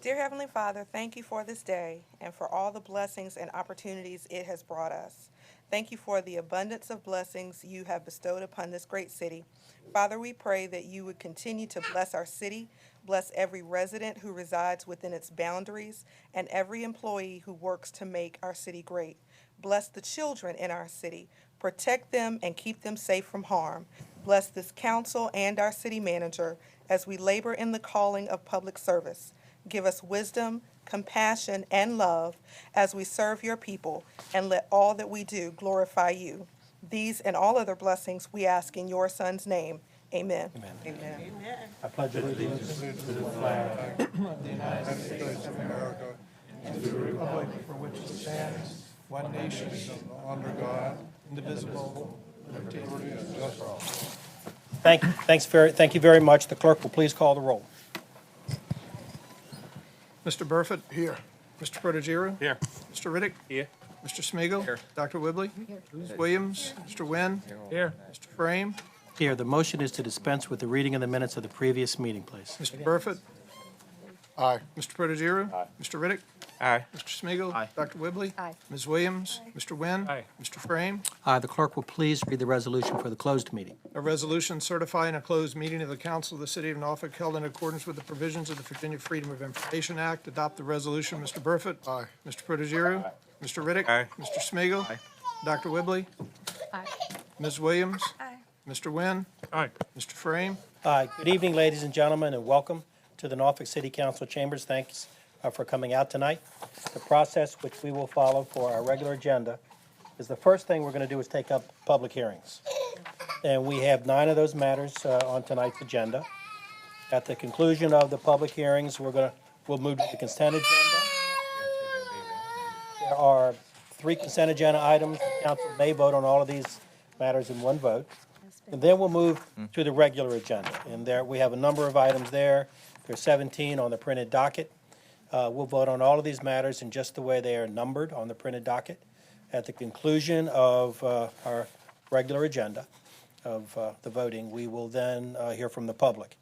Dear Heavenly Father, thank you for this day and for all the blessings and opportunities it has brought us. Thank you for the abundance of blessings you have bestowed upon this great city. Father, we pray that you would continue to bless our city, bless every resident who resides within its boundaries, and every employee who works to make our city great. Bless the children in our city, protect them and keep them safe from harm. Bless this council and our city manager as we labor in the calling of public service. Give us wisdom, compassion, and love as we serve your people, and let all that we do glorify you. These and all other blessings we ask in your Son's name. Amen. Amen. I pledge allegiance to the flag of the United States of America and to the republic for which it stands, one nation, under God, indivisible, with liberty and justice for all. Thank you very much. The clerk will please call the roll. Mr. Burford? Here. Mr. Protogiru? Here. Mr. Riddick? Here. Mr. Smigiel, Here. Dr. Whibley? Here. Ms. Williams? Mr. Wynn? Here. Mr. Frame? Here, the motion is to dispense with the reading of the minutes of the previous meeting, please. Mr. Burford? Aye. Mr. Protogiru? Aye. Mr. Riddick? Aye. Mr. Smigiel, Aye. Dr. Whibley? Aye. Ms. Williams? Mr. Wynn? Aye. Mr. Frame? The clerk will please read the resolution for the closed meeting. A resolution certifying a closed meeting of the Council of the City of Norfolk held in accordance with the provisions of the Virginia Freedom of Information Act. Adopt the resolution. Mr. Burford? Aye. Mr. Protogiru? Aye. Mr. Riddick? Aye. Mr. Smigiel, Aye. Dr. Whibley? Aye. Ms. Williams? Aye. Mr. Wynn? Aye. Mr. Frame? Good evening, ladies and gentlemen, and welcome to the Norfolk City Council chambers. Thanks for coming out tonight. The process which we will follow for our regular agenda is the first thing we're going to do is take up public hearings. And we have 9 of those matters on tonight's agenda. At the conclusion of the public hearings, we'll move to the consent agenda. There are 3 consent agenda items. The council may vote on all of these matters in one vote. And then we'll move to the regular agenda. And there, we have a number of items there. There's 17 on the printed docket. We'll vote on all of these matters in just the way they are numbered on the printed docket. At the conclusion of our regular agenda of the voting, we will then hear from the public.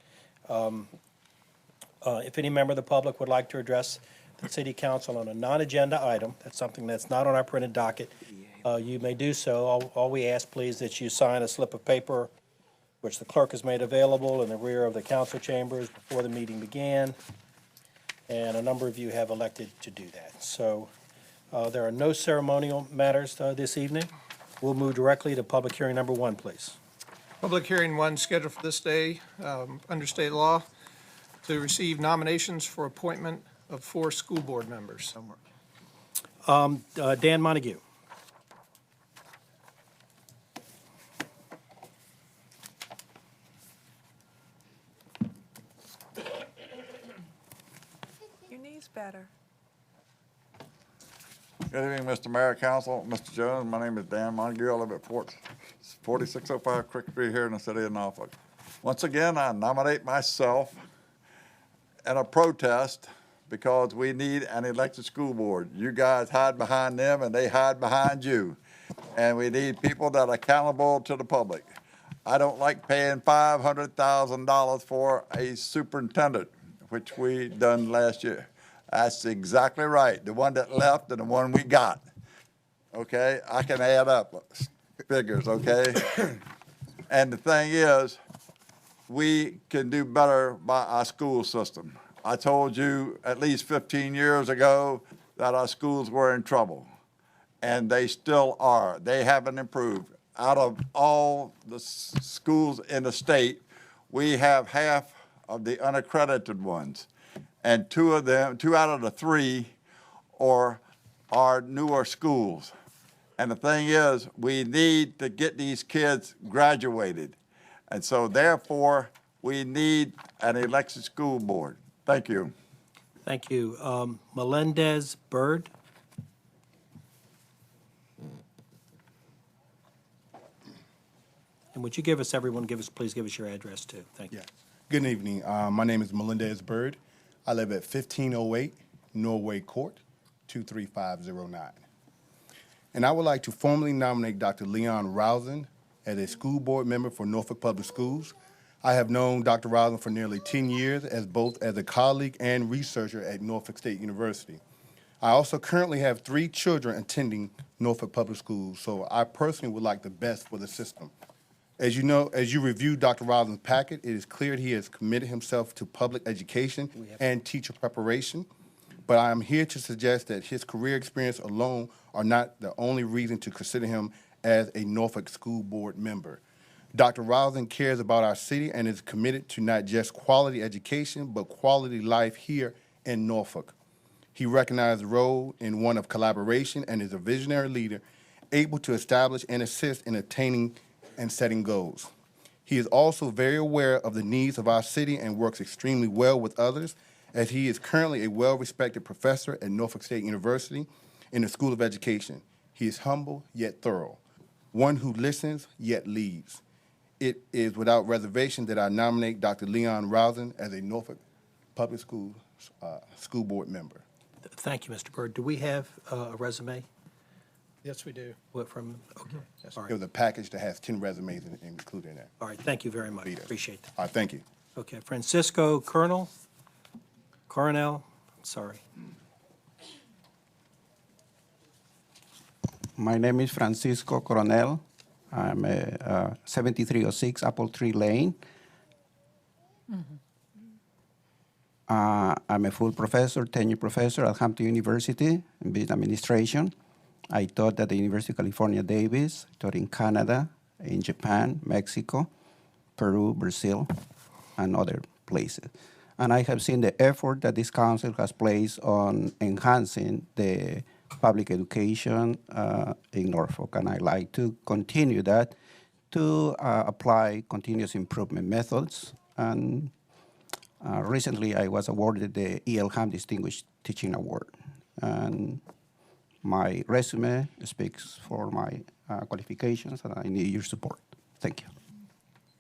If any member of the public would like to address the city council on a non-agenda item, that's something that's not on our printed docket, you may do so. All we ask, please, that you sign a slip of paper, which the clerk has made available in the rear of the council chambers before the meeting began, and a number of you have elected to do that. So there are no ceremonial matters this evening. We'll move directly to public hearing number 1, please. Public hearing 1 scheduled for this day, under state law, to receive nominations for appointment of 4 school board members. Dan Montague. Your knee's better. Good evening, Mr. Mayor, Council, Mr. Jones. My name is Dan Montague. I live at 4605 Crick Street here in the city of Norfolk. Once again, I nominate myself in a protest because we need an elected school board. You guys hide behind them and they hide behind you. And we need people that are accountable to the public. I don't like paying $500,000 for a superintendent, which we done last year. That's exactly right. The one that left and the one we got. Okay, I can add up figures, okay? And the thing is, we can do better by our school system. I told you at least 15 years ago that our schools were in trouble, and they still are. They haven't improved. Out of all the schools in the state, we have half of the unaccredited ones, and 2 out of the 3 are newer schools. And the thing is, we need to get these kids graduated. And so therefore, we need an elected school board. Thank you. Thank you. Melendez Byrd. And would you please give us your address too? Thank you. Yeah. Good evening. My name is Melendez Byrd. I live at 1508 Norway Court, 23509. And I would like to formally nominate Dr. Leon Rousen as a school board member for Norfolk Public Schools. I have known Dr. Roslin for nearly 10 years as both as a colleague and researcher at Norfolk State University. I also currently have 3 children attending Norfolk Public Schools, so I personally would like the best for the system. As you know, as you review Dr. Roslin's packet, it is clear he has committed himself to public education and teacher preparation, but I am here to suggest that his career experience alone are not the only reason to consider him as a Norfolk School Board member. Dr. Roslin cares about our city and is committed to not just quality education, but quality life here in Norfolk. He recognizes the role in one of collaboration and is a visionary leader, able to establish and assist in attaining and setting goals. He is also very aware of the needs of our city and works extremely well with others, as he is currently a well-respected professor at Norfolk State University in the School of Education. He is humble yet thorough, one who listens yet leads. It is without reservation that I nominate Dr. Leon Roslin as a Norfolk Public School School Board member. Thank you, Mr. Byrd. Do we have a resume? Yes, we do. What from, okay, all It right. was a package that has 10 resumes included in that. All right, thank you very much. Be there. Appreciate that. All right, thank you. Okay, Francisco Coronel, sorry. My name is Francisco Coronel. I'm at 7306 Apple Tree Lane. I'm a full professor, tenure professor at Hampton University in business administration. I taught at the University of California, Davis, taught in Canada, in Japan, Mexico, Peru, Brazil, and other places. And I have seen the effort that this council has placed on enhancing the public education in Norfolk, and I'd like to continue that to apply continuous improvement methods. And recently, I was awarded the E.L. Ham Distinguished Teaching Award. And my resume speaks for my qualifications, and I need your support. Thank you.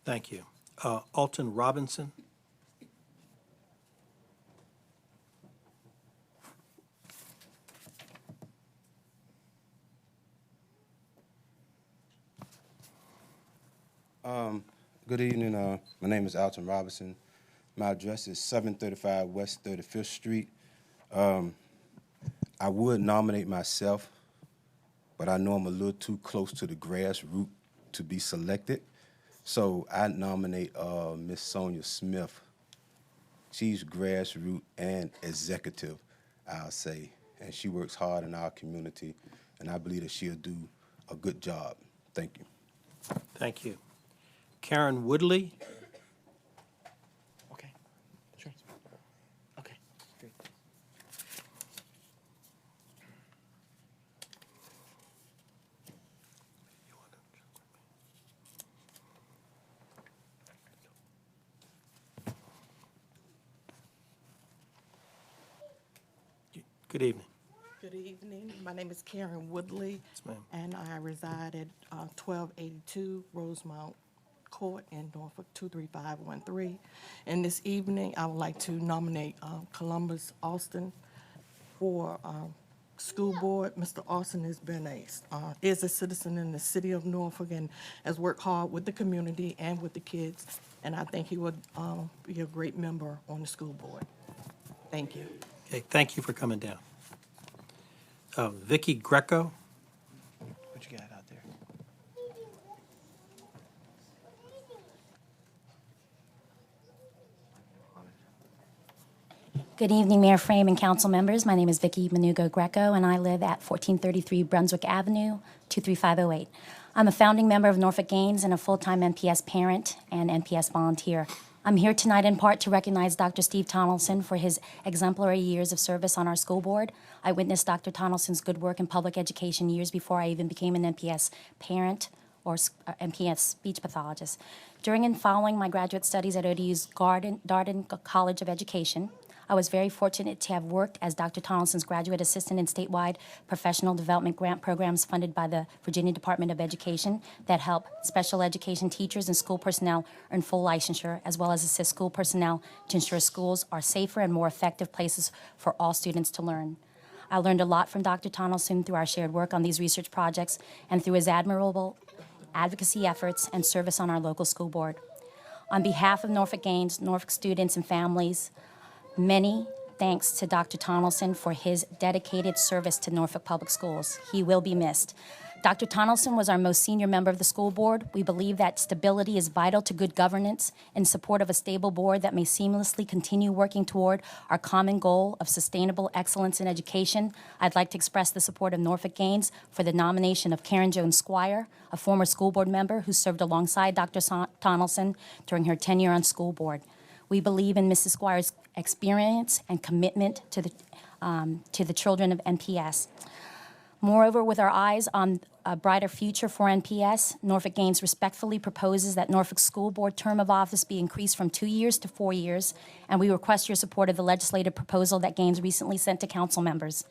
Thank you. Alton Robinson. Good evening. My name is Alton Robinson. My address is 735 West 35th Street. I would nominate myself, but I know I'm a little too close to the grassroots to be selected. So I nominate Miss Sonia Smith. She's grassroots and executive, I'll say, and she works hard in our community, and I believe that she'll do a good job. Thank you. Thank you. Karen Woodley. Okay, sure. Okay, great. Good evening. Good evening. My name is Karen Woodley, ma'am. and I reside at 1282 Rosemount Court in Norfolk 23513. And this evening, I would like to nominate Columbus Austin for school board. Mr. Austin has been is a citizen in the city of Norfolk and has worked hard with the community and with the kids. And I think he would be a great member on the school board. Thank you. Okay, thank you for coming down. Vicky Greco. What you got out there? Good evening, Mayor Frame and council members. My name is Vicki Manugo Greco, and I live at 1433 Brunswick Avenue, 23508. I'm a founding member of Norfolk Gaines and a full-time NPS parent and NPS volunteer. I'm here tonight in part to recognize Dr. Steve Tonelson for his exemplary years of service on our school board. I witnessed Dr. Tonelson's good work in public education years before I even became an NPS parent or NPS speech pathologist. During and following my graduate studies at ODU's Darden College of Education, I was very fortunate to have worked as Dr. Tonelson's graduate assistant in statewide professional development grant programs funded by the Virginia Department of Education that help special education teachers and school personnel earn full licensure, as well as assist school personnel to ensure schools are safer and more effective places for all students to learn. I learned a lot from Dr. Tonelson through our shared work on these research projects and through his admirable advocacy efforts and service on our local school board. On behalf of Norfolk Gaines, Norfolk students and families, many thanks to Dr. Tonelson for his dedicated service to Norfolk Public Schools. He will be missed. Dr. Tonelson was our most senior member of the school board. We believe that stability is vital to good governance in support of a stable board that may seamlessly continue working toward our common goal of sustainable excellence in education. I'd like to express the support of Norfolk Gaines for the nomination of Karen Jones Squire, a former school board member who served alongside Dr. Tonelson during her tenure on school board. We believe in Mrs. Squire's experience and commitment to the children of NPS. Moreover, with our eyes on a brighter future for NPS, Norfolk Gaines respectfully proposes that Norfolk School Board term of office be increased from 2 years to 4 years, and we request your support of the legislative proposal that Gaines recently sent to council members.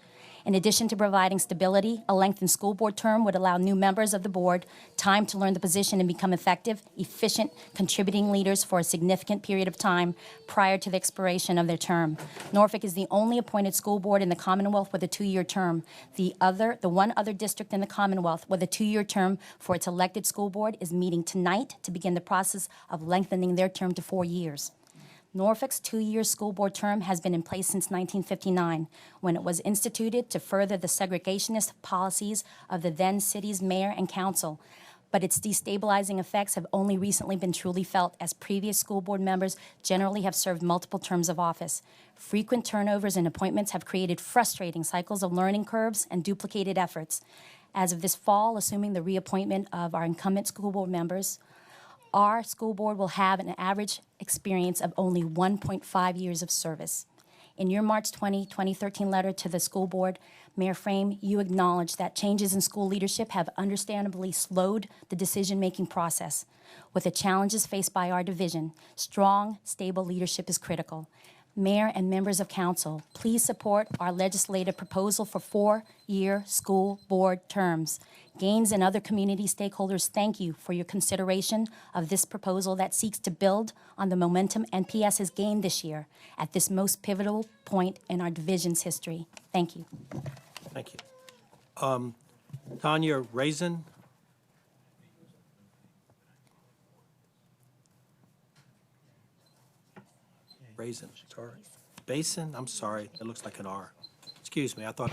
In addition to providing stability, a lengthened school board term would allow new members of the board time to learn the position and become effective, efficient, contributing leaders for a significant period of time prior to the expiration of their term. Norfolk is the only appointed school board in the Commonwealth with a 2-year term. The one other district in the Commonwealth with a 2-year term for its elected school board is meeting tonight to begin the process of lengthening their term to 4 years. Norfolk's 2-year school board term has been in place since 1959, when it was instituted to further the segregationist policies of the then city's mayor and council. But its destabilizing effects have only recently been truly felt, as previous school board members generally have served multiple terms of office. Frequent turnovers in appointments have created frustrating cycles of learning curves and duplicated efforts. As of this fall, assuming the reappointment of our incumbent school board members, our school board will have an average experience of only 1.5 years of service. In your March 20, 2013 letter to the school board, Mayor Frame, you acknowledged that changes in school leadership have understandably slowed the decision-making process. With the challenges faced by our division, strong, stable leadership is critical. Mayor and members of council, please support our legislative proposal for 4-year school board terms. Gaines and other community stakeholders, thank you for your consideration of this proposal that seeks to build on the momentum NPS has gained this year at this most pivotal point in our division's history. Thank you. Thank you. Tanya Raisin. Raisin, sorry. Basin, I'm sorry, it looks like an R. Excuse me, I thought,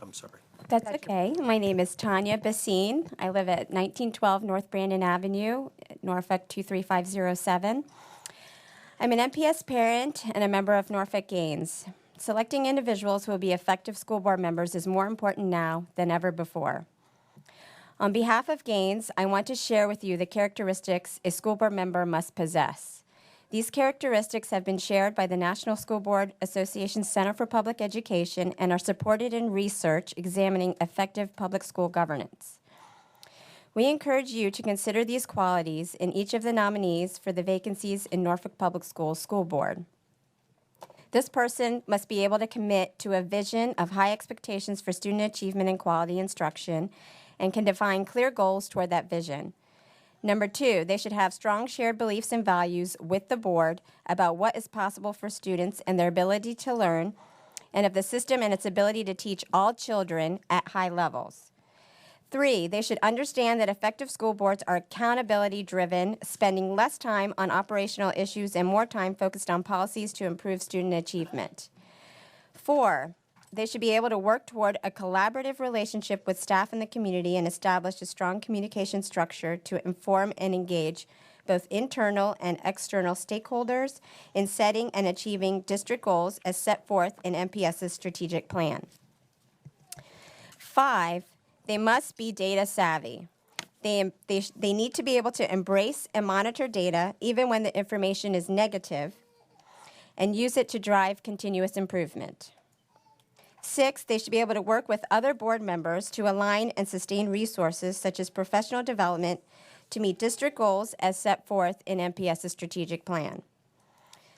I'm sorry. That's okay. My name is Tanya Bassine. I live at 1912 North Brandon Avenue, Norfolk 23507. I'm an NPS parent and a member of Norfolk Gaines. Selecting individuals who will be effective school board members is more important now than ever before. On behalf of Gaines, I want to share with you the characteristics a school board member must possess. These characteristics have been shared by the National School Board Association Center for Public Education and are supported in research examining effective public school governance. We encourage you to consider these qualities in each of the nominees for the vacancies in Norfolk Public Schools School Board. This person must be able to commit to a vision of high expectations for student achievement and quality instruction and can define clear goals toward that vision. Number 2, they should have strong shared beliefs and values with the board about what is possible for students and their ability to learn, and of the system and its ability to teach all children at high levels. 3, they should understand that effective school boards are accountability-driven, spending less time on operational issues and more time focused on policies to improve student achievement. 4, they should be able to work toward a collaborative relationship with staff and the community and establish a strong communication structure to inform and engage both internal and external stakeholders in setting and achieving district goals as set forth in NPS's strategic plan. 5, they must be data savvy. They need to be able to embrace and monitor data even when the information is negative and use it to drive continuous improvement. 6, they should be able to work with other board members to align and sustain resources such as professional development to meet district goals as set forth in NPS's strategic plan.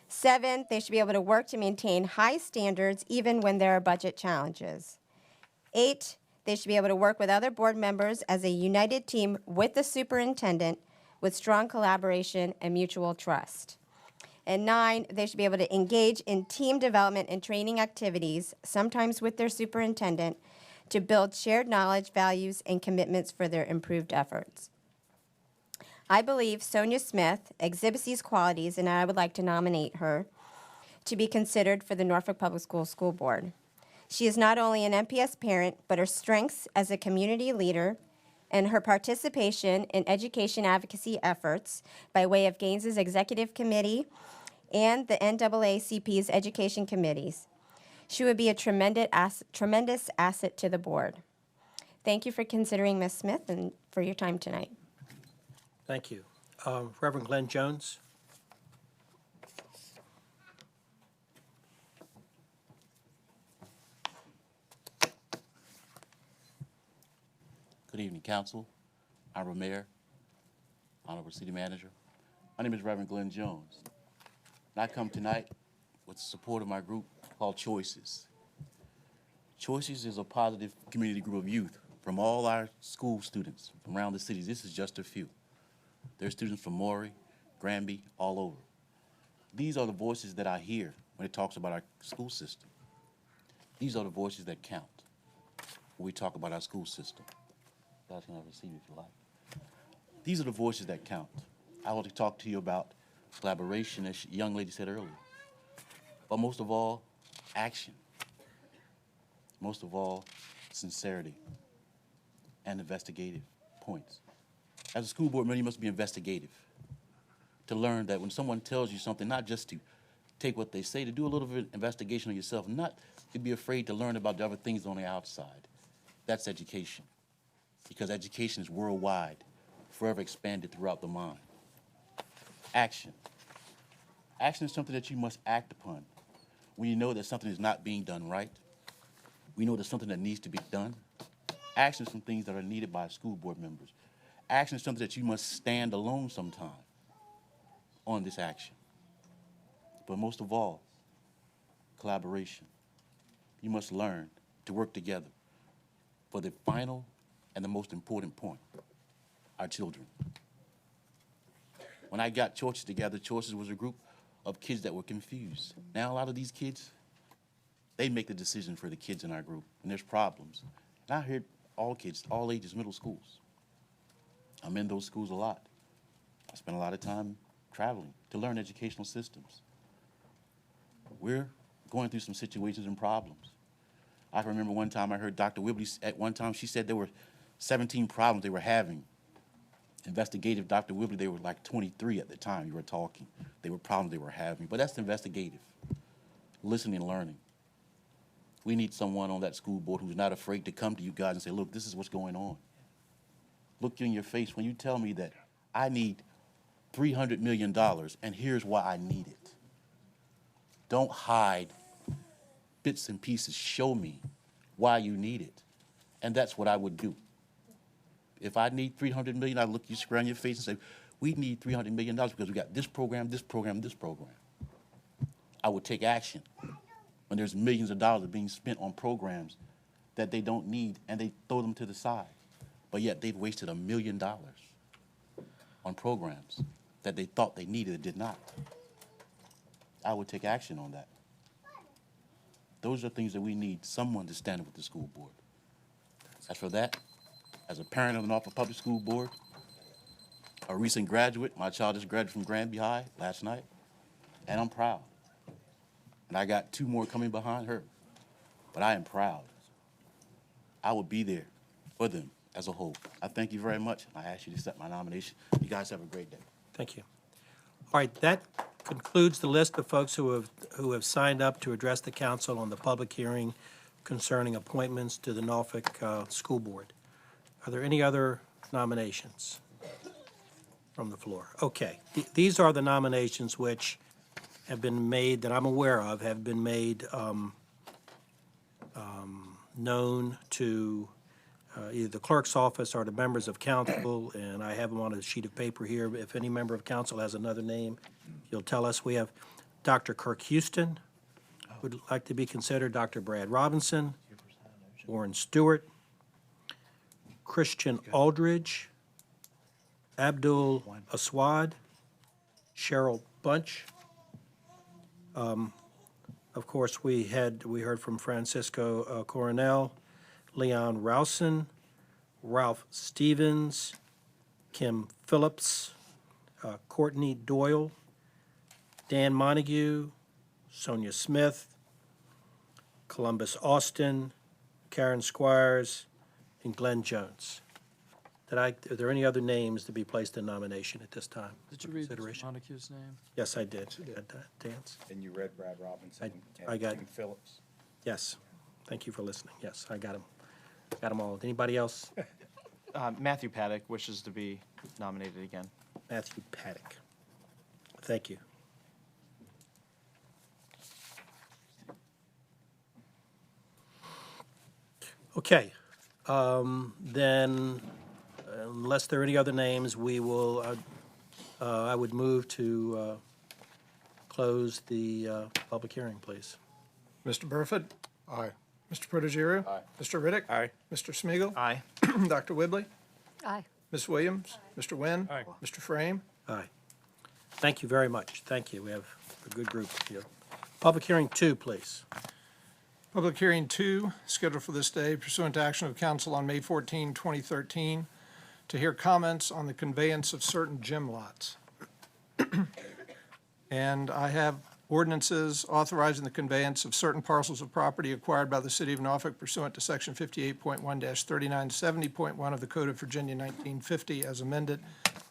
7, they should be able to work to maintain high standards even when there are budget challenges. 8, they should be able to work with other board members as a united team with the superintendent with strong collaboration and mutual trust. And 9, they should be able to engage in team development and training activities, sometimes with their superintendent, to build shared knowledge, values, and commitments for their improved efforts. I believe Sonia Smith exhibits these qualities, and I would like to nominate her to be considered for the Norfolk Public Schools School Board. She is not only an MPS parent, but her strengths as a community leader and her participation in education advocacy efforts by way of Gaines's Executive Committee and the NAACP's Education Committees. She would be a tremendous asset to the board. Thank you for considering Ms. Smith and for your time tonight. Thank you. Reverend Glenn Jones? Good evening, Council, Honorable Mayor, Honorable City Manager. My name is Reverend Glenn Jones, and I come tonight with the support of my group called Choices. Choices is a positive community group of youth from all our school students from around the city. This is just a few. There are students from Maury, Granby, all over. These are the voices that I hear when it talks about our school system. These are the voices that count when we talk about our school system. You guys can have a seat if you like. These are the voices that count. I want to talk to you about collaboration, as the young lady said earlier. But most of all, action. Most of all, sincerity and investigative points. As a school board member, you must be investigative to learn that when someone tells you something, not just to take what they say, to do a little bit of investigation on yourself, not to be afraid to learn about the other things on the outside. That's education. Because education is worldwide, forever expanded throughout the mind. Action. Action is something that you must act upon when you know that something is not being done right. We know there's something that needs to be done. Action is some things that are needed by school board members. Action is something that you must stand alone sometime on this action. But most of all, collaboration. You must learn to work together for the final and the most important point, our children. When I got Choices together, Choices was a group of kids that were confused. Now a lot of these kids, they make the decision for the kids in our group, and there's problems. And I heard all kids, all ages, middle schools. I'm in those schools a lot. I spend a lot of time traveling to learn educational systems. We're going through some situations and problems. I can remember one time I heard Dr. Wibley, at one time she said there were 17 problems they were having. Investigative Dr. Wibley, they were like 23 at the time you were talking. They were problems they were having, but that's investigative, listening and learning. We need someone on that school board who's not afraid to come to you guys and say, look, this is what's going on. Look you in your face when you tell me that I need $300 million and here's why I need it. Don't hide bits and pieces. Show me why you need it. And that's what I would do. If I need $300 million, I'd look you square in your face and say, we need $300 million because we got this program, this program, this program. I would take action when there's millions of dollars being spent on programs that they don't need and they throw them to the side. But yet they've wasted $1 million on programs that they thought they needed and did not. I would take action on that. Those are things that we need someone to stand up with the school board. As for that, as a parent of the Norfolk Public School Board, a recent graduate, my child just graduated from Granby High last night, and I'm proud. And I got 2 more coming behind her, but I am proud. I will be there for them as a whole. I thank you very much. I ask you to accept my nomination. You guys have a great day. Thank you. All right, that concludes the list of folks who have signed up to address the council on the public hearing concerning appointments to the Norfolk School Board. Are there any other nominations from the floor? Okay, these are the nominations which have been made, that I'm aware of, have been made known to either the clerk's office or the members of council, and I have them on a sheet of paper here. If any member of council has another name, you'll tell us. We have Dr. Kirk Houston, would like to be considered, Dr. Brad Robinson, Warren Stewart, Christian Aldridge, Abdul Aswad, Cheryl Bunch. Of course, we heard from Francisco Coronel, Leon Rousen, Ralph Stevens, Kim Phillips, Courtney Doyle, Dan Montague, Sonia Smith, Columbus Austin, Karen Squires, and Glenn Jones. Are there any other names to be placed in nomination at this time? Did you read Consideration? Montague's name? Yes, I did. Dance? And you read Brad Robinson I got- and Phillips. Yes. Thank you for listening. Yes, I got them. Got them all. Anybody else? Matthew Paddock wishes to be nominated again. Matthew Paddock. Thank you. Okay, then, unless there are any other names, we will, I would move to close the public hearing, please. Mr. Burford? Aye. Mr. Protogiru? Aye. Mr. Riddick? Aye. Mr. Smigiel, Aye. Dr. Whibley? Aye. Ms. Williams? Mr. Wynn? Aye. Mr. Frame? Aye. Thank you very much. Thank you. We have a good group here. Public hearing 2, please. Public hearing 2, scheduled for this day pursuant to action of council on May 14, 2013, to hear comments on the conveyance of certain gym lots. And I have ordinances authorizing the conveyance of certain parcels of property acquired by the city of Norfolk pursuant to section 58.1-3970.1 of the Code of Virginia 1950 as amended,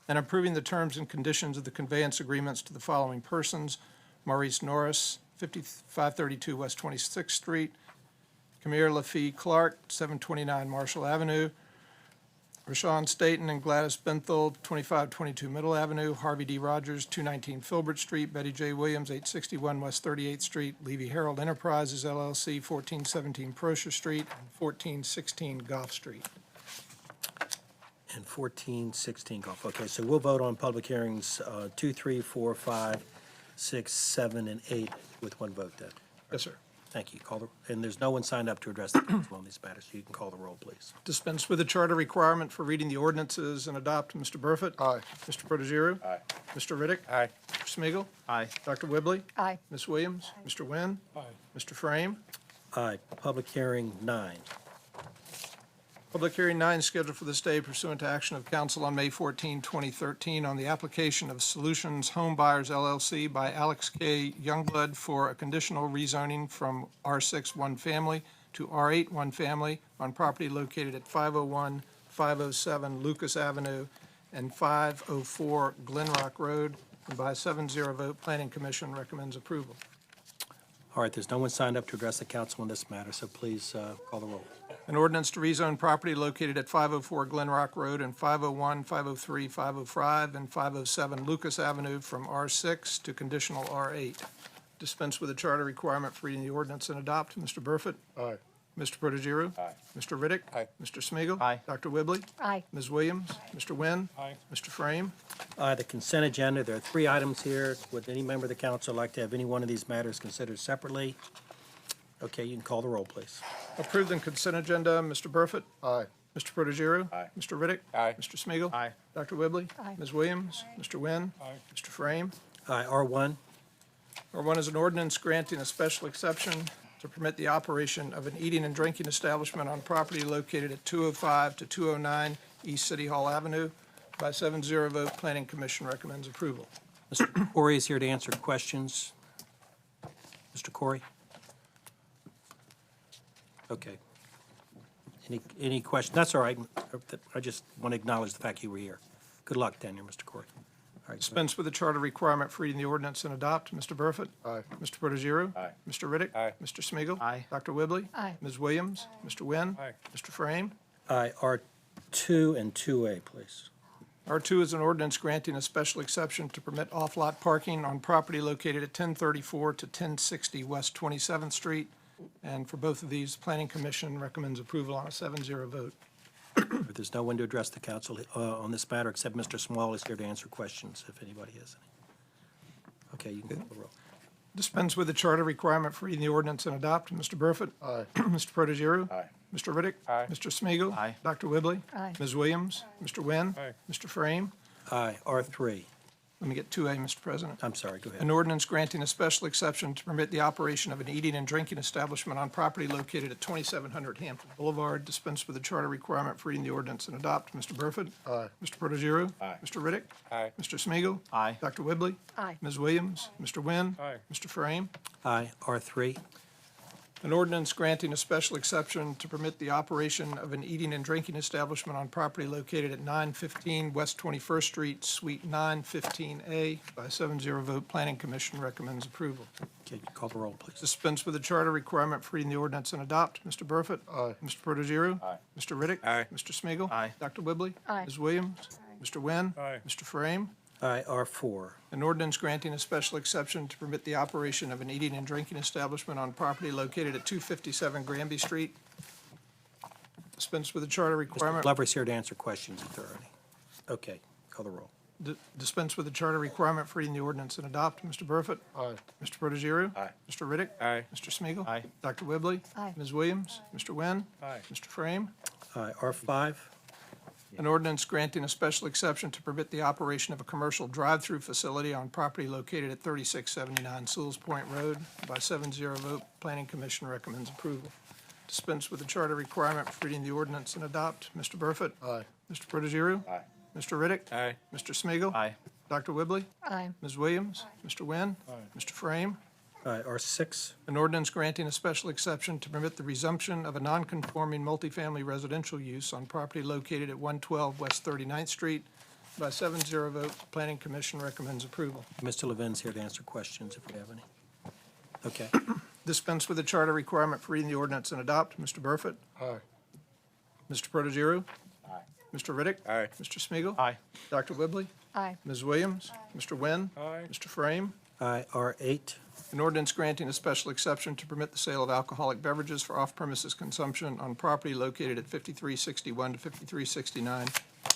and approving the terms and conditions of the conveyance agreements to the following persons: Maurice Norris, 5532 West 26th Street; Kamir Lafee Clark, 729 Marshall Avenue; Rashawn Staton and Gladys Benthel, 2522 Middle Avenue; Harvey D. Rogers, 219 Filbert Street; Betty J. Williams, 861 West 38th Street; Levy Harold Enterprises LLC, 1417 Prosher Street, and 1416 Goff Street. And 1416 Gulf. Okay, so we'll vote on public hearings 2, 3, 4, 5, 6, 7, and 8 with one vote then. Yes, sir. Thank you. And there's no one signed up to address the council on these matters, so you can call the roll, please. Dispense with the charter requirement for reading the ordinances and adopt. Mr. Burford? Aye. Mr. Protogiru? Aye. Mr. Riddick? Aye. Mr. Smigiel, Aye. Dr. Whibley? Aye. Ms. Williams? Mr. Wynn? Aye. Mr. Frame? Aye. Public hearing 9. Public hearing 9 is scheduled for this day pursuant to action of council on May 14, 2013, on the application of Solutions Home Buyers LLC by Alex K. Youngblood for a conditional rezoning from R6 one family to R8 one family on property located at 501, 507 Lucas Avenue and 504 Glen Rock Road, and by a 7-0 vote, Planning Commission recommends approval. All right, there's no one signed up to address the council on this matter, so please call the roll. An ordinance to rezone property located at 504 Glen Rock Road and 501, 503, 505, and 507 Lucas Avenue from R6 to conditional R8. Dispense with the charter requirement for reading the ordinance and adopt. Mr. Burford? Aye. Mr. Protogiru? Aye. Mr. Riddick? Aye. Mr. Smigiel, Aye. Dr. Whibley? Aye. Ms. Williams? Mr. Wynn? Aye. Mr. Frame? The consent agenda, there are 3 items here. Would any member of the council like to have any one of these matters considered separately? Okay, you can call the roll, please. Approved the consent agenda. Mr. Burford? Aye. Mr. Protogiru? Aye. Mr. Riddick? Aye. Mr. Smigiel, Aye. Dr. Whibley? Aye. Ms. Williams? Mr. Wynn? Aye. Mr. Frame? Aye. R1. R1 is an ordinance granting a special exception to permit the operation of an eating and drinking establishment on property located at 205 to 209 East City Hall Avenue. By 7-0 vote, Planning Commission recommends approval. Mr. Corey is here to answer questions. Mr. Corey? Okay. Any questions? That's all right. I just want to acknowledge the fact you were here. Good luck, Daniel, Mr. Corey. All right, Dispense with the charter requirement for reading the ordinance and adopt. Mr. Burford? Aye. Mr. Protogiru? Aye. Mr. Riddick? Aye. Mr. Smigiel, Aye. Dr. Whibley? Aye. Ms. Williams? Mr. Wynn? Aye. Mr. Frame? Aye. R2 and 2A, please. R2 is an ordinance granting a special exception to permit off-lot parking on property located at 1034 to 1060 West 27th Street. And for both of these, Planning Commission recommends approval on a 7-0 vote. If there's no one to address the council on this matter, except Mr. Small is here to answer questions, if anybody has any. Okay, you can call the roll. Dispense with the charter requirement for reading the ordinance and adopt. Mr. Burford? Aye. Mr. Protogiru? Aye. Mr. Riddick? Aye. Mr. Smigiel, Aye. Dr. Whibley? Aye. Ms. Williams? Mr. Wynn? Aye. Mr. Frame? Aye. R3. Let me get 2A, Mr. President. I'm sorry, go ahead. An ordinance granting a special exception to permit the operation of an eating and drinking establishment on property located at 2700 Hampton Boulevard. Dispense with the charter requirement for reading the ordinance and adopt. Mr. Burford? Aye. Mr. Protogiru? Aye. Mr. Riddick? Aye. Mr. Smigiel, Aye. Dr. Whibley? Aye. Ms. Williams? Mr. Wynn? Aye. Mr. Frame? Aye. R3. An ordinance granting a special exception to permit the operation of an eating and drinking establishment on property located at 915 West 21st Street, Suite 915A. By a 7-0 vote, Planning Commission recommends approval. Okay, call the roll, please. Dispense with the charter requirement for reading the ordinance and adopt. Mr. Burford? Aye. Mr. Protogiru? Aye. Mr. Riddick? Aye. Mr. Smigiel, Aye. Dr. Whibley? Aye. Ms. Williams? Mr. Wynn? Aye. Mr. Frame? Aye. R4. An ordinance granting a special exception to permit the operation of an eating and drinking establishment on property located at 257 Granby Street. Dispense with the charter Mr. requirement. Glover's here to answer questions if there are any. Okay, call the roll. Dispense with the charter requirement for reading the ordinance and adopt. Mr. Burford? Aye. Mr. Protogiru? Aye. Mr. Riddick? Aye. Mr. Smigiel, Aye. Dr. Whibley? Aye. Ms. Williams? Mr. Wynn? Aye. Mr. Frame? Aye. R5. An ordinance granting a special exception to permit the operation of a commercial drive-through facility on property located at 3679 Sewell's Point Road. By 7-0 vote, Planning Commission recommends approval. Dispense with the charter requirement for reading the ordinance and adopt. Mr. Burford? Aye. Mr. Protogiru? Aye. Mr. Riddick? Aye. Mr. Smigiel, Aye. Dr. Whibley? Aye. Ms. Williams? Mr. Wynn? Aye. Mr. Frame? Aye. R6. An ordinance granting a special exception to permit the resumption of a non-conforming multifamily residential use on property located at 112 West 39th Street. By 7-0 vote, the Planning Commission recommends approval. Mr. Levin's here to answer questions if we have any. Okay. Dispense with the charter requirement for reading the ordinance and adopt. Mr. Burford? Aye. Mr. Protogiru? Aye. Mr. Riddick? Aye. Mr. Smigiel, Aye. Dr. Whibley? Aye. Ms. Williams? Mr. Wynn? Aye. Mr. Frame? Aye. R8. An ordinance granting a special exception to permit the sale of alcoholic beverages for off-premises consumption on property located at 5361 to 5369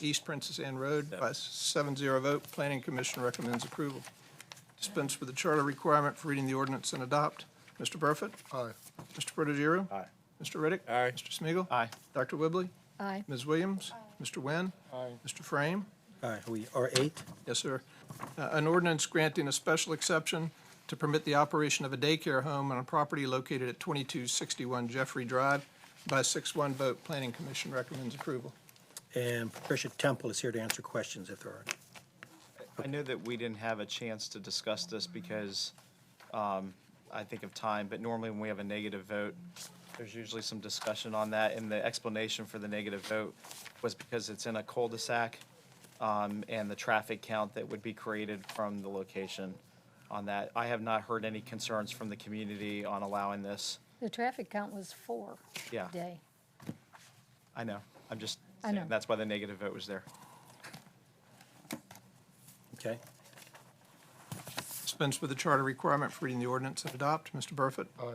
East Princess Anne Road. By 7-0 vote, Planning Commission recommends approval. Dispense with the charter requirement for reading the ordinance and adopt. Mr. Burford? Aye. Mr. Protogiru? Aye. Mr. Riddick? Aye. Mr. Smigiel, Aye. Dr. Whibley? Aye. Ms. Williams? Mr. Wynn? Aye. Mr. Frame? Aye. R8. Yes, sir. An ordinance granting a special exception to permit the operation of a daycare home on a property located at 2261 Jeffrey Drive. By a 6-1 vote, Planning Commission recommends approval. And Patricia Temple is here to answer questions if there are any. I know that we didn't have a chance to discuss this because I think of time, but normally when we have a negative vote, there's usually some discussion on that, and the explanation for the negative vote was because it's in a cul-de-sac, and the traffic count that would be created from the location on that. I have not heard any concerns from the community on allowing this. The traffic count was 4 Yeah. a day. I know, I'm just I saying, know. that's why the negative vote was there. Okay. Dispense with the charter requirement for reading the ordinance and adopt. Mr. Burford? Aye.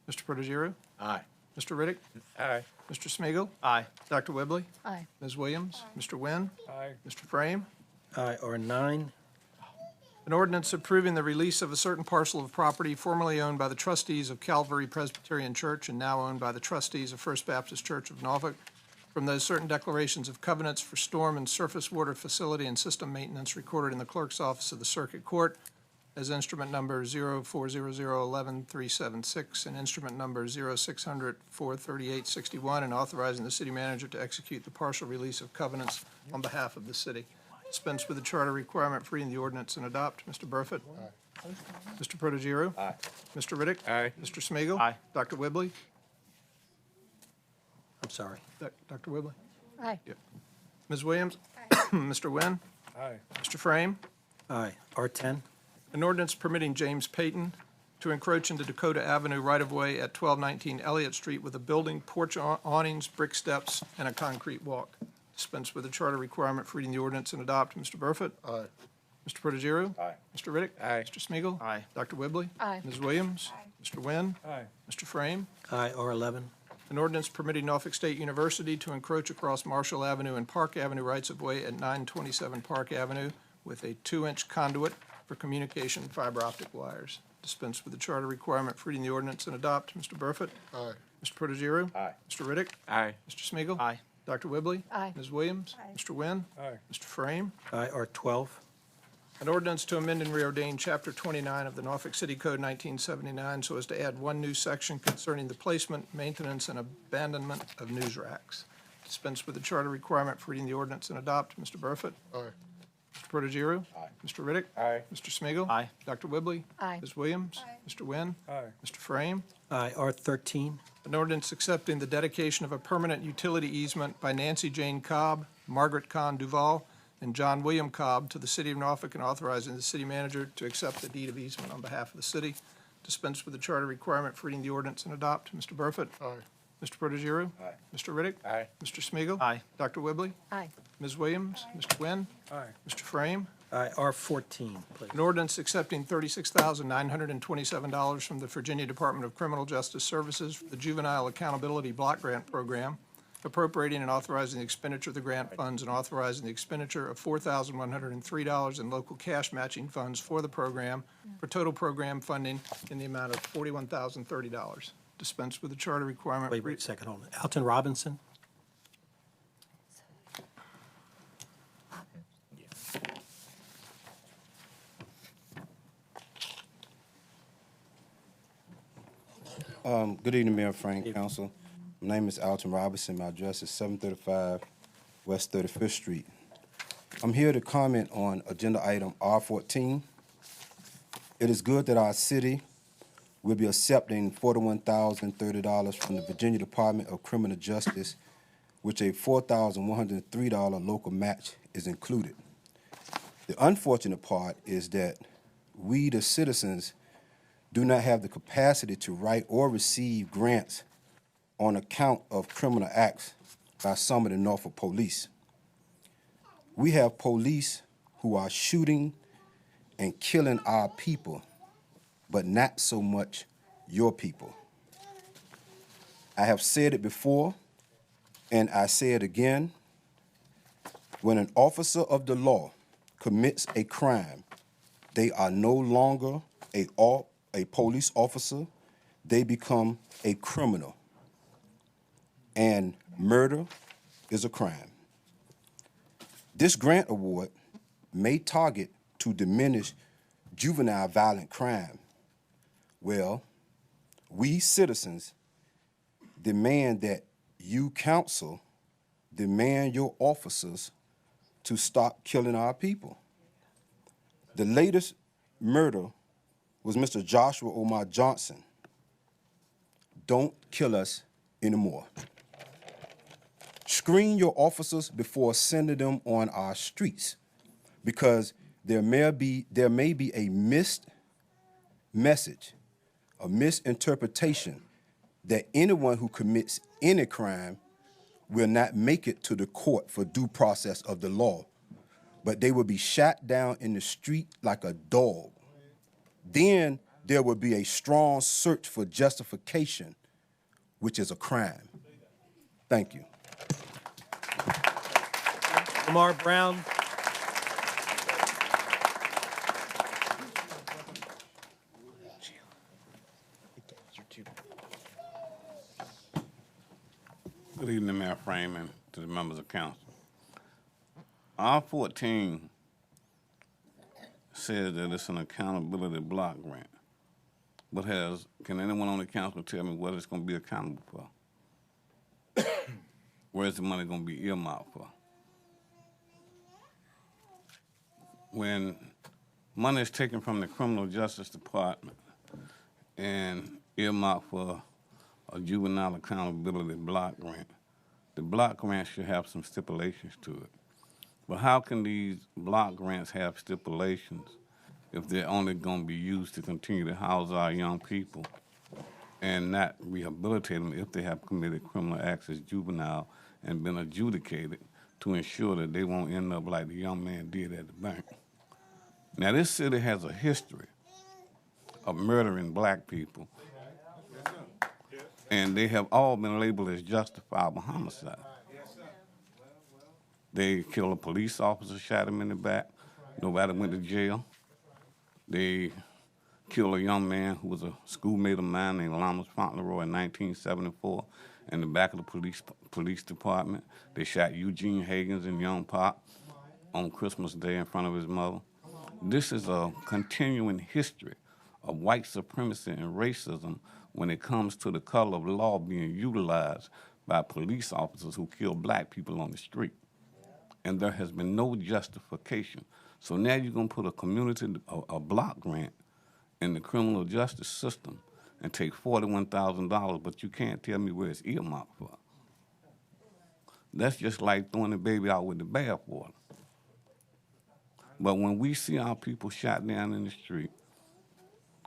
Mr. Protogiru? Aye. Mr. Riddick? Aye. Mr. Smigiel, Aye. Dr. Whibley? Aye. Ms. Williams? Mr. Wynn? Aye. Mr. Frame? Aye. R9. An ordinance approving the release of a certain parcel of property formerly owned by the trustees of Calvary Presbyterian Church and now owned by the trustees of First Baptist Church of Norfolk from those certain declarations of covenants for storm and surface water facility and system maintenance recorded in the clerk's office of the Circuit Court as instrument number 040011376 and instrument number 0600-43861, and authorizing the city manager to execute the partial release of covenants on behalf of the city. Dispense with the charter requirement for reading the ordinance and adopt. Mr. Burford? Aye. Mr. Protogiru? Aye. Mr. Riddick? Aye. Mr. Smigiel, Aye. Dr. Whibley? I'm sorry. Dr. Whibley? Aye. Ms. Williams? Mr. Wynn? Aye. Mr. Frame? Aye. R10. An ordinance permitting James Payton to encroach into Dakota Avenue right-of-way at 1219 Elliott Street with a building, porch awnings, brick steps, and a concrete walk. Dispense with the charter requirement for reading the ordinance and adopt. Mr. Burford? Aye. Mr. Protogiru? Aye. Mr. Riddick? Aye. Mr. Smigiel, Aye. Dr. Whibley? Aye. Ms. Williams? Mr. Wynn? Aye. Mr. Frame? Aye. R11. An ordinance permitting Norfolk State University to encroach across Marshall Avenue and Park Avenue rights-of-way at 927 Park Avenue with a 2-inch conduit for communication fiber optic wires. Dispense with the charter requirement for reading the ordinance and adopt. Mr. Burford? Aye. Mr. Protogiru? Aye. Mr. Riddick? Aye. Mr. Smigiel, Aye. Dr. Whibley? Aye. Ms. Williams? Mr. Wynn? Aye. Mr. Frame? Aye. R12. An ordinance to amend and reordain Chapter 29 of the Norfolk City Code 1979 so as to add one new section concerning the placement, maintenance, and abandonment of news racks. Dispense with the charter requirement for reading the ordinance and adopt. Mr. Burford? Aye. Mr. Protogiru? Aye. Mr. Riddick? Aye. Mr. Smigiel, Aye. Dr. Whibley? Aye. Ms. Williams? Mr. Wynn? Aye. Mr. Frame? Aye. R13. An ordinance accepting the dedication of a permanent utility easement by Nancy Jane Cobb, Margaret Kahn Duval, and John William Cobb to the City of Norfolk and authorizing the city manager to accept the deed of easement on behalf of the city. Dispense with the charter requirement for reading the ordinance and adopt. Mr. Burford? Aye. Mr. Protogiru? Aye. Mr. Riddick? Aye. Mr. Smigiel, Aye. Dr. Whibley? Aye. Ms. Williams? Mr. Wynn? Aye. Mr. Frame? Aye. R14, please. An ordinance accepting $36,927 from the Virginia Department of Criminal Justice Services for the Juvenile Accountability Block Grant Program, appropriating and authorizing the expenditure of the grant funds and authorizing the expenditure of $4,103 in local cash matching funds for the program, for total program funding in the amount of $41,030. Dispense with the charter requirement. Wait a second, hold on. Alton Robinson? Good evening, Mayor Frank, Council. My name is Alton Robinson. My address is 735 West 35th Street. I'm here to comment on agenda item R14. It is good that our city will be accepting $41,030 from the Virginia Department of Criminal Justice, which a $4,103 local match is included. The unfortunate part is that we, the citizens, do not have the capacity to write or receive grants on account of criminal acts by some of the Norfolk police. We have police who are shooting and killing our people, but not so much your people. I have said it before, and I say it again. When an officer of the law commits a crime, they are no longer a police officer, they become a criminal. And murder is a crime. This grant award may target to diminish juvenile violent crime. Well, we citizens demand that you, council, demand your officers to stop killing our people. The latest murder was Mr. Joshua Omar Johnson. Don't kill us anymore. Screen your officers before sending them on our streets, because there may be a missed message, a misinterpretation that anyone who commits any crime will not make it to the court for due process of the law, but they will be shot down in the street like a dog. Then there will be a strong search for justification, which is a crime. Thank you. Lamar Brown? Good evening, Mayor Frame, and to the members of council. R14 says that it's an accountability block grant, but can anyone on the council tell me what it's going to be accountable for? Where's the money going to be earmarked for? When money is taken from the Criminal Justice Department and earmarked for a juvenile accountability block grant, the block grant should have some stipulations to it. But how can these block grants have stipulations if they're only going to be used to continue to house our young people and not rehabilitate them if they have committed criminal acts as juvenile and been adjudicated to ensure that they won't end up like the young man did at the bank? Now, this city has a history of murdering black people, and they have all been labeled as justifiable homicide. They killed a police officer, shot him in the back. Nobody went to jail. They killed a young man who was a schoolmate of mine named Lamas Fauntleroy in 1974 in the back of the police department. They shot Eugene Higgins and Young Pop on Christmas Day in front of his mother. This is a continuing history of white supremacy and racism when it comes to the color of law being utilized by police officers who kill black people on the street. And there has been no justification. So now you're going to put a community, a block grant in the criminal justice system and take $41,000, but you can't tell me where it's earmarked for. That's just like throwing the baby out with the bathwater. But when we see our people shot down in the street,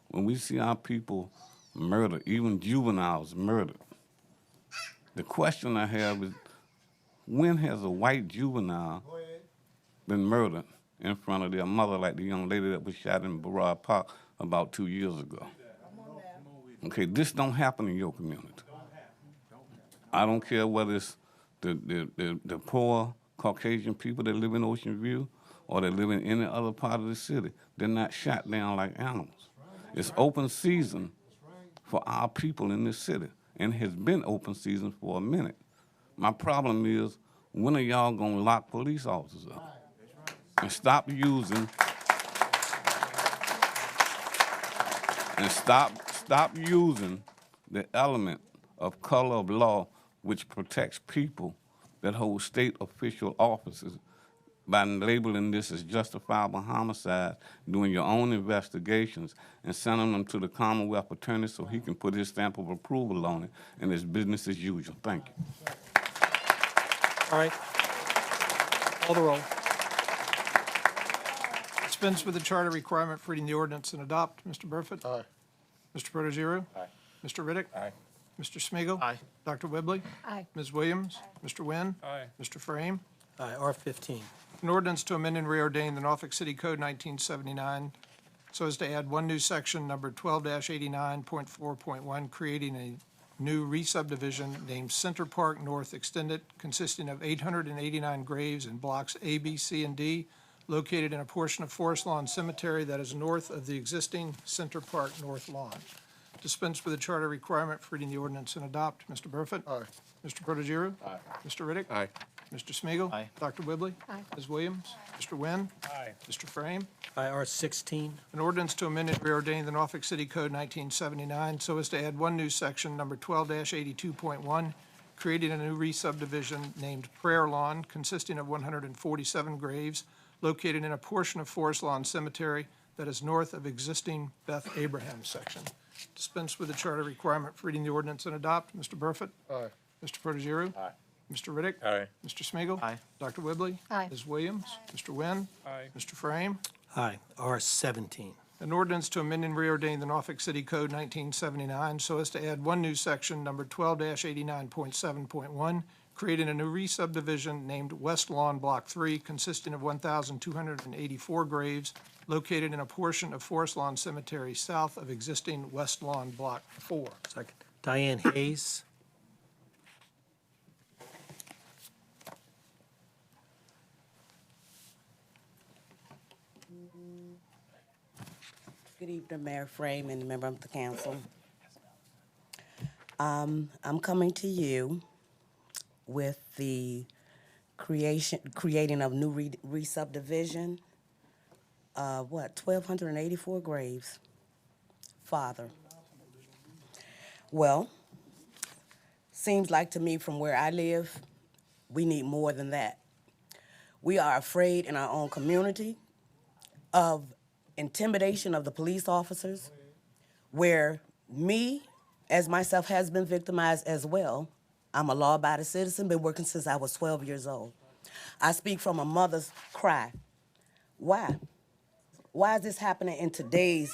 when we see our people murdered, even juveniles murdered, the question I have is, when has a white juvenile been murdered in front of their mother like the young lady that was shot in Barrard Park about 2 years ago? Okay, this don't happen in your community. I don't care whether it's the poor Caucasian people that live in Ocean View or that live in any other part of the city. They're not shot down like animals. It's open season for our people in this city, and has been open season for a minute. My problem is, when are y'all gonna lock police officers up? And stop using, stop using the element of color of law which protects people that hold state official offices by labeling this as justifiable homicide, doing your own investigations, and sending them to the Commonwealth Attorney so he can put his stamp of approval on it, and it's business as usual. Thank you. All right. Call the roll. Dispense with the charter requirement for reading the ordinance and adopt. Mr. Burford? Aye. Mr. Protogiru? Aye. Mr. Riddick? Aye. Mr. Smigiel, Aye. Dr. Whibley? Aye. Ms. Williams? Mr. Wynn? Aye. Mr. Frame? Aye, R15. An ordinance to amend and reordain the Norfolk City Code 1979 so as to add one new section, number 12-89.4.1, creating a new re-subdivision named Center Park North Extended, consisting of 889 graves in blocks A, B, C, and D, located in a portion of Forest Lawn Cemetery that is north of the existing Center Park North Lawn. Dispense with the charter requirement for reading the ordinance and adopt. Mr. Burford? Aye. Mr. Protogiru? Aye. Mr. Riddick? Aye. Mr. Smigiel, Aye. Dr. Whibley? Aye. Ms. Williams? Mr. Wynn? Aye. Mr. Frame? Aye, R16. An ordinance to amend and reordain the Norfolk City Code 1979 so as to add one new section, number 12-82.1, creating a new re-subdivision named Prayer Lawn, consisting of 147 graves located in a portion of Forest Lawn Cemetery that is north of existing Beth Abraham section. Dispense with the charter requirement for reading the ordinance and adopt. Mr. Burford? Aye. Mr. Protogiru? Aye. Mr. Riddick? Aye. Mr. Smigiel, Aye. Dr. Whibley? Aye. Ms. Williams? Mr. Wynn? Aye. Mr. Frame? Aye, R17. An ordinance to amend and reordain the Norfolk City Code 1979 so as to add one new section, number 12-89.7.1, creating a new re-subdivision named West Lawn Block 3, consisting of 1,284 graves located in a portion of Forest Lawn Cemetery south of existing West Lawn Block 4. Second. Diane Hayes. Good evening, Mayor Frame and member of the council. I'm coming to you with the creating of new re-subdivision. 1,284 graves. Father. Well, seems like to me from where I live, we need more than that. We are afraid in our own community of intimidation of the police officers, where me, as myself, has been victimized as well. I'm a law-abiding citizen, been working since I was 12 years old. I speak from a mother's cry. Why? Why is this happening in today?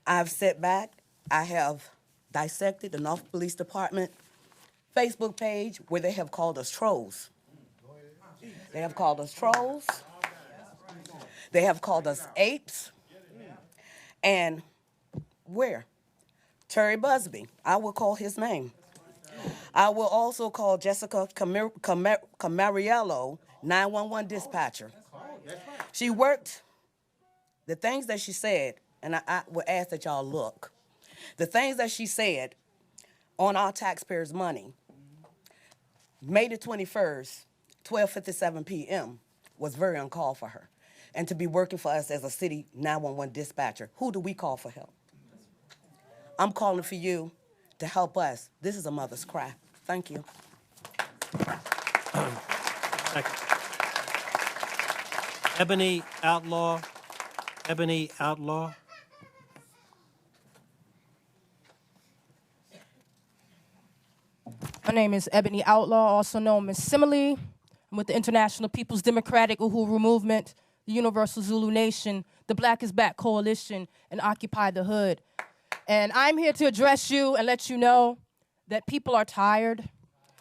I've sat back, I have dissected the Norfolk Police Department Facebook page where they have called us trolls. They have called us trolls. They have called us apes. And where? Terry Busby, I will call his name. I will also call Jessica Camariello, 911 dispatcher. She worked, the things that she said, and I would ask that y'all look. The things that she said on our taxpayers' money, May the 21st, 12:57 p.m., was very uncalled for her. and to be working for us as a city 911 dispatcher. Who do we call for help? I'm calling for you to help us. This is a mother's cry. Thank you. Ebony Outlaw. Ebony Outlaw. My name is Ebony Outlaw, also known as Simile. I'm with the International People's Democratic Uhuru Movement, the Universal Zulu Nation, the Black is Back Coalition, and Occupy the Hood. And I'm here to address you and let you know that people are tired.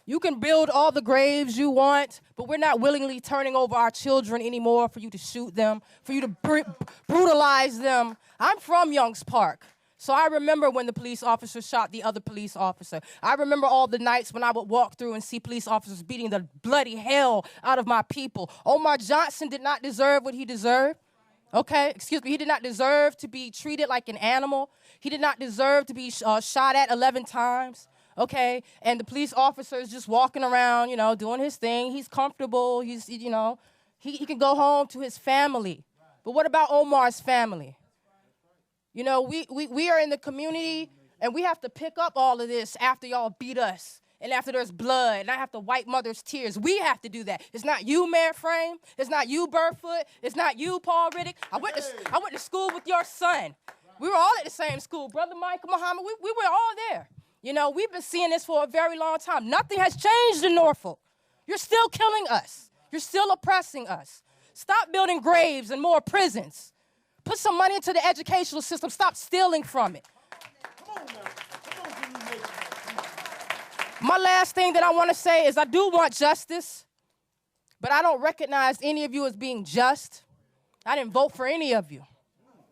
You can build all the graves you want, but we're not willingly turning over our children anymore for you to shoot them, for you to brutalize them. I'm from Youngs Park. So I remember when the police officer shot the other police officer. I remember all the nights when I would walk through and see police officers beating the bloody hell out of my people. Omar Johnson did not deserve what he deserved. Okay, excuse me, he did not deserve to be treated like an animal. He did not deserve to be shot at 11 times. Okay, and the police officer is just walking around, you know, doing his thing. He's comfortable. He's, you know, he can go home to his family. But what about Omar's family? You know, we are in the community, and we have to pick up all of this after y'all beat us, and after there's blood, and I have to wipe mother's tears. We have to do that. It's not you, Mayor Frame. It's not you, Burfoot. It's not you, Paul Riddick. I went to school with your son. We were all at the same school. Brother Michael Muhammad, we were all there. You know, we've been seeing this for a very long time. Nothing has changed in Norfolk. You're still killing us. You're still oppressing us. Stop building graves and more prisons. Put some money into the educational system. Stop stealing from it. My last thing that I want to say is I do want justice, but I don't recognize any of you as being just. I didn't vote for any of you.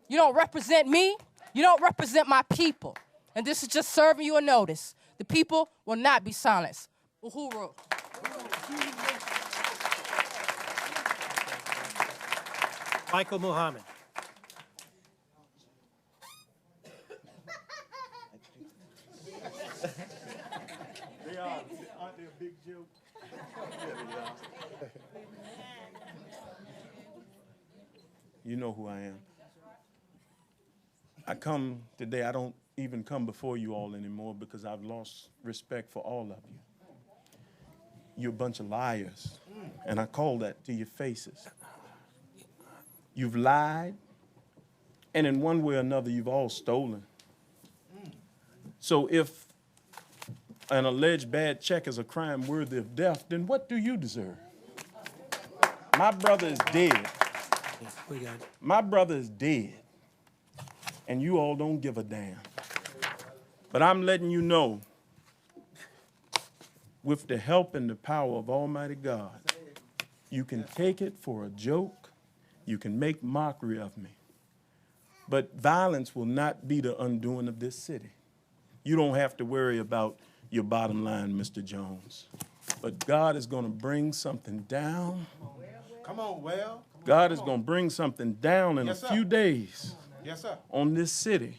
You don't represent me. You don't represent my people. And this is just serving you a notice. The people will not be silenced. Uhuru. Michael Muhammad. Aren't they a big joke? You know who I am. I come today, I don't even come before you all anymore because I've lost respect for all of you. You're a bunch of liars, and I call that to your faces. You've lied, and in one way or another, you've all stolen. So if an alleged bad check is a crime worthy of death, then what do you deserve? My brother is dead. My brother is dead, and you all don't give a damn. But I'm letting you know, with the help and the power of Almighty God, you can take it for a joke, you can make mockery of me, but violence will not be the undoing of this city. You don't have to worry about your bottom line, Mr. Jones. But God is going to bring something down. Come on, well. God is going to bring something down in Yes, a sir. few days Yes, sir. on this city.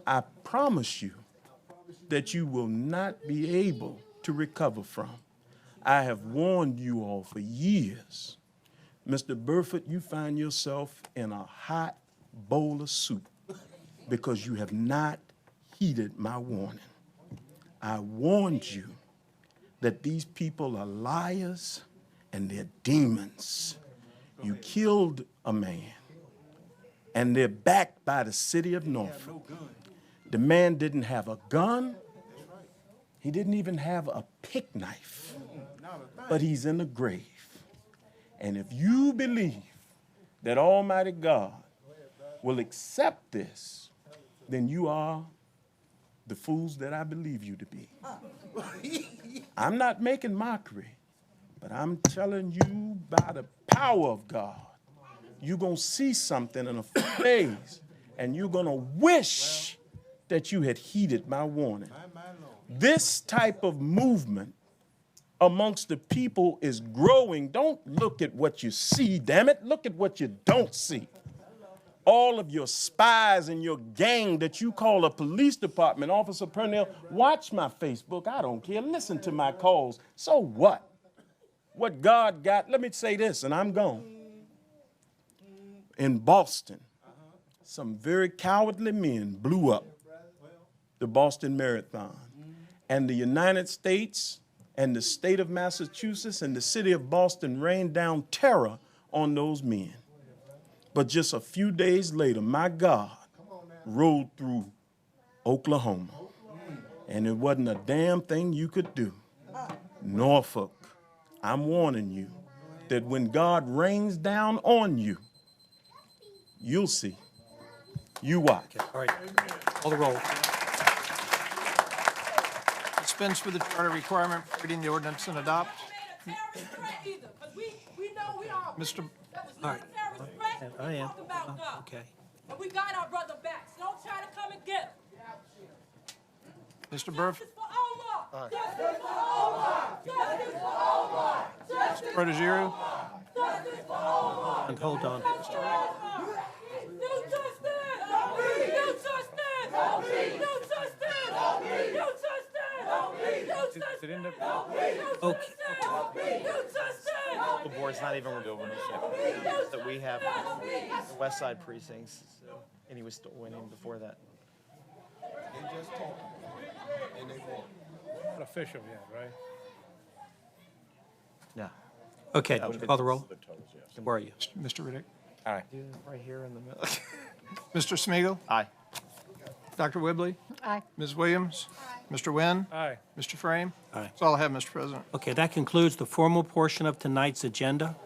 I promise you that you will not be able to recover from. I have warned you all for years. Mr. Burfoot, you find yourself in a hot bowl of soup because you have not heeded my warning. I warned you that these people are liars and they're demons. You killed a man, and they're backed by the city of Norfolk. The man didn't have a gun. He didn't even have a pick knife, but he's in the grave. And if you believe that Almighty God will accept this, then you are the fools that I believe you to be. I'm not making mockery, but I'm telling you by the power of God, you're going to see something in a few days, and you're going to wish that you had heeded my warning. This type of movement amongst the people is growing. Don't look at what you see, damn it. Look at what you don't see. All of your spies and your gang that you call a police department, Officer Purnell, watch my Facebook. I don't care. Listen to my calls. So what? What God got, let me say this, and I'm gone. in Boston, some very cowardly men blew up the Boston Marathon. And the United States and the state of Massachusetts and the city of Boston rained down terror on those men. But just a few days later, my God rode through Oklahoma. And it wasn't a damn thing you could do. Norfolk, I'm warning you that when God rains down on you, you'll see. You watch. All right, call the roll. Dispense with the charter requirement for reading the ordinance and adopt. Mr. All right. I am. Okay. And we got our brother back, so don't try to come and get him. Mr. Burf. Justice for Omar! Justice for Omar! Justice for Omar! Protogiru. Justice for Omar! And hold on. No justice! No justice! No justice! No justice! No justice! Did it end up, Okay. No justice! the board's not even reviewing ownership. That we have the West Side precincts, so, and he was still winning before that. Not official yet, right? Yeah. Okay, call the roll. Where are you? Mr. Riddick. Aye. Right here in the middle. Mr. Smigiel. Aye. Dr. Whibley. Aye. Ms. Williams. Mr. Wynn. Aye. Mr. Frame. Aye. That's all I have, Mr. President. Okay, that concludes the formal portion of tonight's agenda.